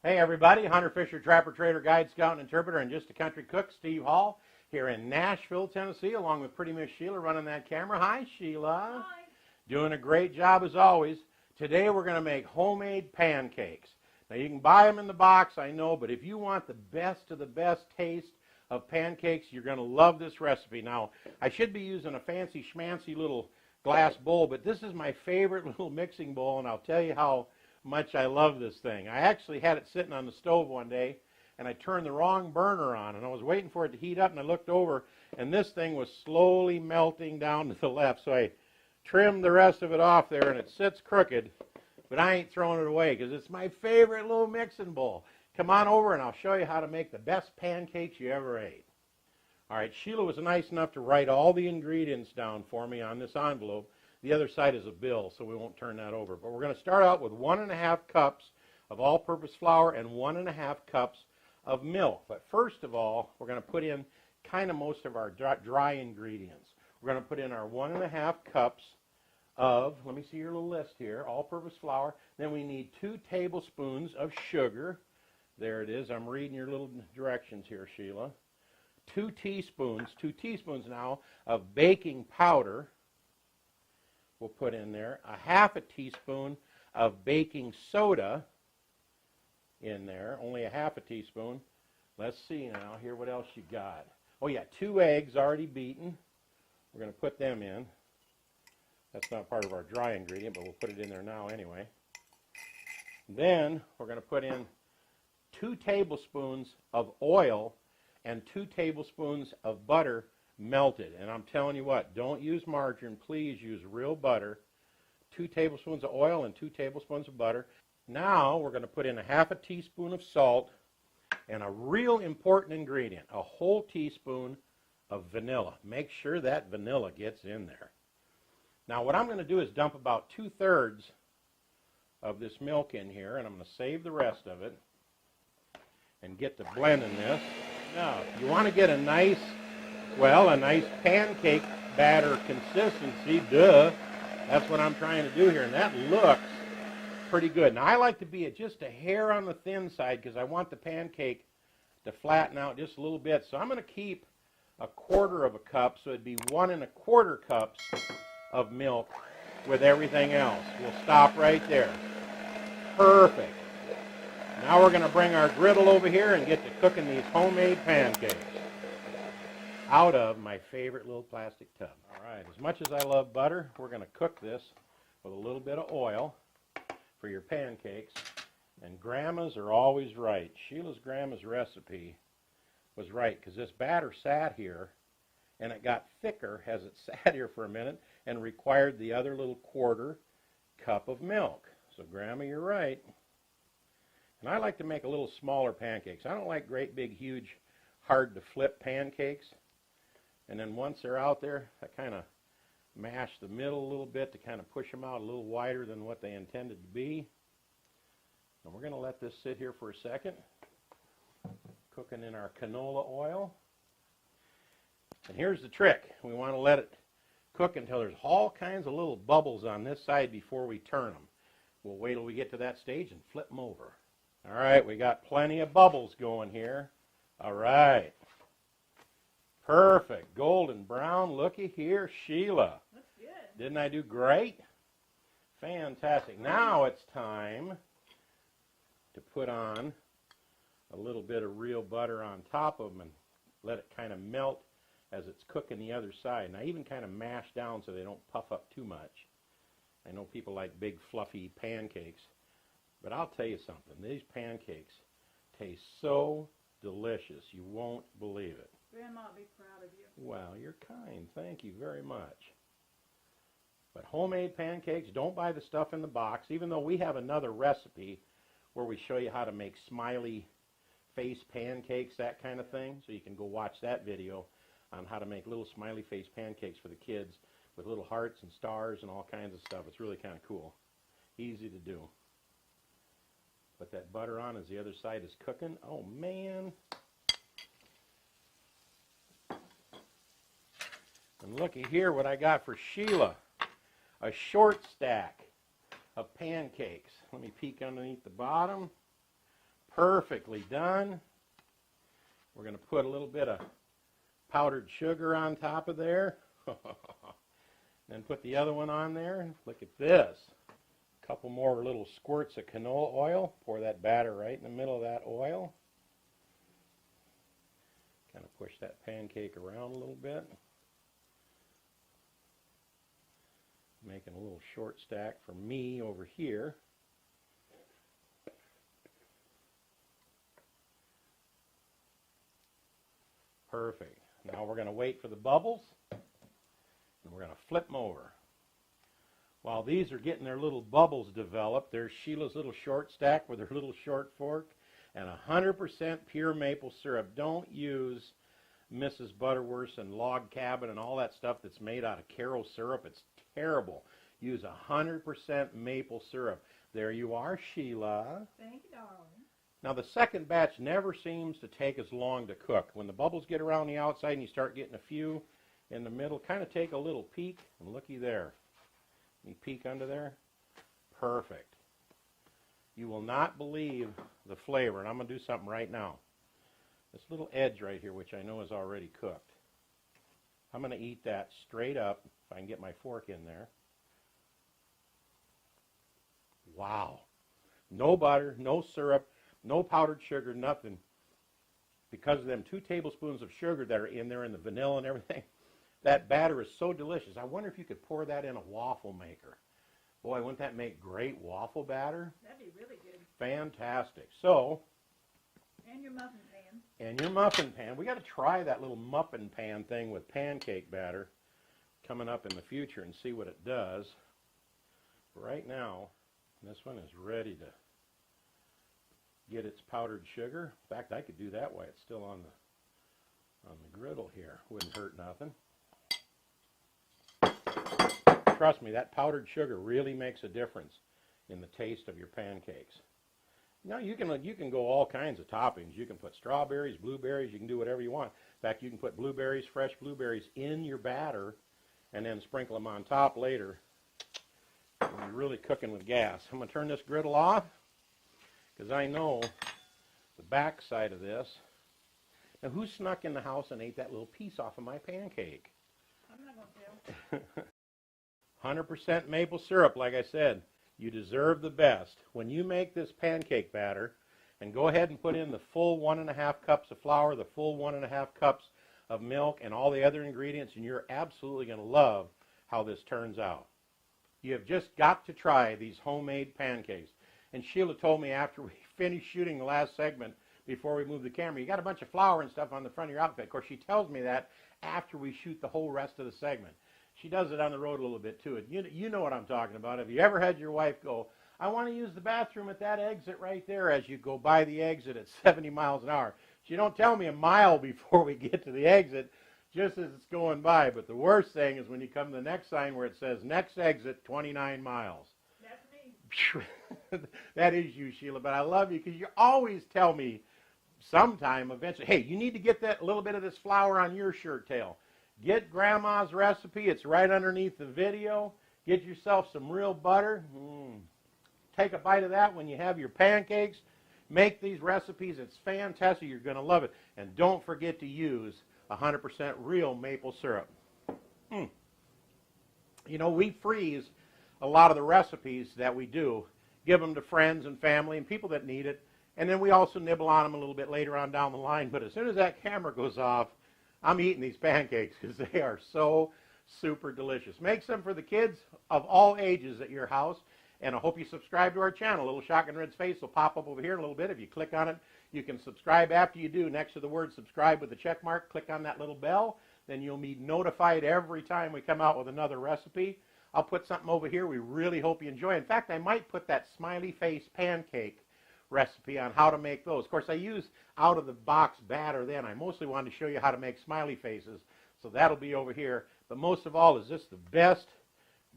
Hey everybody, Hunter, Fisher, Trapper, Trader, Guide, Scout, and Interpreter, and just a country cook, Steve Hall, here in Nashville, Tennessee, along with pretty Miss Sheila running that camera. Hi, Sheila. Hi. Doing a great job as always. Today we're going to make homemade pancakes. Now you can buy them in the box, I know, but if you want the best of the best taste of pancakes, you're going to love this recipe. Now, I should be using a fancy schmancy little glass bowl, but this is my favorite little mixing bowl, and I'll tell you how much I love this thing. I actually had it sitting on the stove one day, and I turned the wrong burner on, and I was waiting for it to heat up, and I looked over, and this thing was slowly melting down to the left, so I trimmed the rest of it off there, and it sits crooked, but I ain't throwing it away because it's my favorite little mixing bowl. Come on over, and I'll show you how to make the best pancakes you ever ate. All right, Sheila was nice enough to write all the ingredients down for me on this envelope. The other side is a bill, so we won't turn that over. But we're going to start out with 1½ cups of all-purpose flour and 1½ cups of milk. But first of all, we're going to put in kind of most of our dry ingredients. We're going to put in our 1½ cups of, let me see your little list here, all-purpose flour. Then we need 2 tablespoons of sugar. There it is. I'm reading your little directions here, Sheila. 2 teaspoons now of baking powder. We'll put in there a ½ teaspoon of baking soda in there, only a ½ teaspoon. Let's see now here what else you got. Oh yeah, 2 eggs already beaten. We're going to put them in. That's not part of our dry ingredient, but we'll put it in there now anyway. Then we're going to put in 2 tablespoons of oil and 2 tablespoons of butter melted. And I'm telling you what, don't use margarine, please use real butter. 2 tablespoons of oil and 2 tablespoons of butter. Now we're going to put in a ½ teaspoon of salt and a real important ingredient, a whole teaspoon of vanilla. Make sure that vanilla gets in there. Now what I'm going to do is dump about 2/3 of this milk in here, and I'm going to save the rest of it and get to blending this. Now, if you want to get a nice pancake batter consistency, that's what I'm trying to do here, and that looks pretty good. Now, I like to be just a hair on the thin side because I want the pancake to flatten out just a little bit. So I'm going to keep a 1/4 cup, so it'd be 1 1/4 cups of milk with everything else. We'll stop right there. Perfect. Now we're going to bring our griddle over here and get to cooking these homemade pancakes out of my favorite little plastic tub. All right, as much as I love butter, we're going to cook this with a little bit of oil for your pancakes. And grandmas are always right. Sheila's grandma's recipe was right because this batter sat here and it got thicker as it sat here for a minute and required the other little 1/4 cup of milk. So grandma, you're right. And I like to make a little smaller pancakes. I don't like great big huge hard to flip pancakes. And then once they're out there, I kind of mash the middle a little bit to kind of push them out a little wider than what they intended to be. And we're going to let this sit here for a second, cooking in our canola oil. And here's the trick. We want to let it cook until there's all kinds of little bubbles on this side before we turn them. We'll wait till we get to that stage and flip them over. All right, we got plenty of bubbles going here. All right. Perfect. Golden brown. Looky here, Sheila. That's good. Didn't I do great? Fantastic. Now it's time to put on a little bit of real butter on top of them and let it kind of melt as it's cooking the other side. And I even kind of mash down so they don't puff up too much. I know people like big fluffy pancakes, but I'll tell you something. These pancakes taste so delicious. You won't believe it. Grandma will be proud of you. Well, you're kind. Thank you very much. But homemade pancakes, don't buy the stuff in the box, even though we have another recipe where we show you how to make smiley face pancakes, that kind of thing. So you can go watch that video on how to make little smiley face pancakes for the kids with little hearts and stars and all kinds of stuff. It's really kind of cool. Easy to do. Put that butter on as the other side is cooking. Oh, man. And looky here what I got for Sheila. A short stack of pancakes. Let me peek underneath the bottom. perfectly done. We're going to put a little bit of powdered sugar on top of there. Then put the other one on there. Look at this. A couple more little squirts of canola oil. Pour that batter right in the middle of that oil. Kind of push that pancake around a little bit. Making a little short stack for me over here. Perfect. Now we're going to wait for the bubbles, and we're going to flip them over. While these are getting their little bubbles developed, there's Sheila's little short stack with her little short fork and 100% pure maple syrup. Don't use Mrs. Butterworth's and Log Cabin and all that stuff that's made out of Karo syrup. It's terrible. Use 100% maple syrup. There you are, Sheila. Thank you, darling. Now the second batch never seems to take as long to cook. When the bubbles get around the outside and you start getting a few in the middle, kind of take a little peek, and looky there. You peek under there? Perfect. You will not believe the flavor, and I'm going to do something right now. This little edge right here, which I know is already cooked, I'm going to eat that straight up, if I can get my fork in there. Wow. No butter, no syrup, no powdered sugar, nothing. Because of them 2 tablespoons of sugar that are in there and the vanilla and everything, that batter is so delicious. I wonder if you could pour that in a waffle maker. Boy, wouldn't that make great waffle batter? That'd be really good. Fantastic. So, And your muffin pan. and your muffin pan. We got to try that little muffin pan thing with pancake batter coming up in the future and see what it does. Right now, this one is ready to get its powdered sugar. In fact, I could do that while it's still on the griddle here. Wouldn't hurt nothing. Trust me, that powdered sugar really makes a difference in the taste of your pancakes. Now you can go all kinds of toppings. You can put strawberries, blueberries, you can do whatever you want. In fact, you can put blueberries, fresh blueberries in your batter and then sprinkle them on top later when you're really cooking with gas. I'm going to turn this griddle off because I know the back side of this. Now who snuck in the house and ate that little piece off of my pancake? I'm not going to tell. 100% maple syrup, like I said. You deserve the best. When you make this pancake batter, and go ahead and put in the full 1.5 cups of flour, the full 1.5 cups of milk, and all the other ingredients, and you're absolutely going to love how this turns out. You have just got to try these homemade pancakes. And Sheila told me after we finished shooting the last segment, before we moved the camera, you got a bunch of flour and stuff on the front of your outfit. Of course, she tells me that after we shoot the whole rest of the segment. She does it on the road a little bit too. You know what I'm talking about. Have you ever had your wife go, I want to use the bathroom at that exit right there, as you go by the exit at 70 miles an hour? She don't tell me a mile before we get to the exit, just as it's going by. But the worst thing is when you come to the next sign where it says next exit 29 miles. That's me. That is you, Sheila, but I love you because you always tell me sometime eventually, hey, you need to get that little bit of this flour on your shirt tail. Get Grandma's recipe. It's right underneath the video. Get yourself some real butter. Take a bite of that when you have your pancakes. Make these recipes. It's fantastic. You're going to love it. And don't forget to use 100% real maple syrup. You know, we freeze a lot of the recipes that we do, give them to friends and family and people that need it, and then we also nibble on them a little bit later on down the line. But as soon as that camera goes off, I'm eating these pancakes because they are so super delicious. Make some for the kids of all ages at your house, and I hope you subscribe to our channel. Little Shotgun Red's face will pop up over here in a little bit. If you click on it, you can subscribe. After you do, next to the word subscribe with the check mark, click on that little bell. Then you'll be notified every time we come out with another recipe. I'll put something over here we really hope you enjoy. In fact, I might put that smiley face pancake recipe on how to make those. Of course, I use out-of-the-box batter then. I mostly wanted to show you how to make smiley faces, so that'll be over here. But most of all, is this the best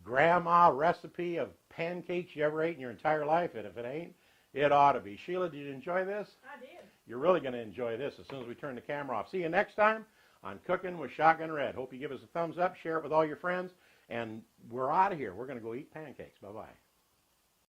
grandma recipe of pancakes you ever ate in your entire life? And if it ain't, it ought to be. Sheila, did you enjoy this? I did. You're really going to enjoy this as soon as we turn the camera off. See you next time on Cooking with Shotgun Red. Hope you give us a thumbs up, share it with all your friends, and we're out of here. We're going to go eat pancakes. Bye-bye.